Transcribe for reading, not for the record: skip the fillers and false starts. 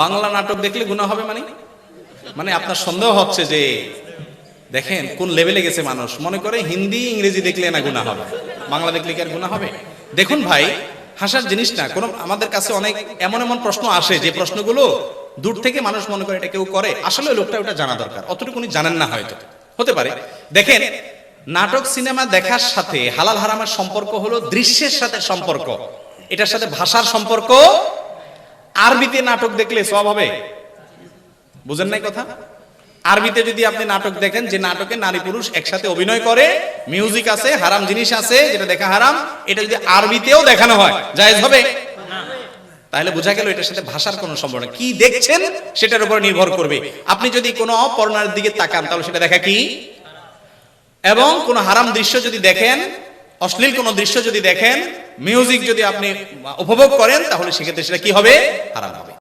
বাংলা নাটক দেখলে গুনাহ হবে মানে মানে আপনার সন্দেহ হচ্ছে যে দেখেন কোন লেভেলে গেছে মানুষ, মনে করে হিন্দি ইংরেজি দেখলে না গুনাহ হবে, বাংলা দেখলে কি আর গুনাহ হবে? দেখুন ভাই, হাসার জিনিস না, কোন আমাদের কাছে অনেক এমন এমন প্রশ্ন আসে যে প্রশ্নগুলো দূর থেকে মানুষ মনে করে এটা কেউ করে, আসলে লোকটা ওটা জানা দরকার, অতটুকু উনি জানেন না, হয়তো হতে পারে। দেখেন, নাটক সিনেমা দেখার সাথে হালাল হারামের সম্পর্ক হলো দৃশ্যের সাথে সম্পর্ক, এটার সাথে ভাষার সম্পর্ক। আরবিতে নাটক দেখলে সওয়াব হবে, বুঝেন নাই কথা? আরবিতে যদি আপনি নাটক দেখেন যে নাটকে নারী পুরুষ একসাথে অভিনয় করে, মিউজিক আছে, হারাম জিনিস আছে যেটা দেখা হারাম, এটা যদি আরবিতেও দেখানো হয় জায়েজ হবে? তাহলে বোঝা গেল এটার সাথে ভাষার কোনো সম্পর্ক নেই। কি দেখছেন সেটার উপর নির্ভর করবে। আপনি যদি কোনো পর্নোর দিকে তাকান তাহলে সেটা দেখা কি, এবং কোনো হারাম দৃশ্য যদি দেখেন, অশ্লীল কোনো দৃশ্য যদি দেখেন, মিউজিক যদি আপনি উপভোগ করেন, তাহলে সেক্ষেত্রে সেটা কি হবে? হারাম হবে।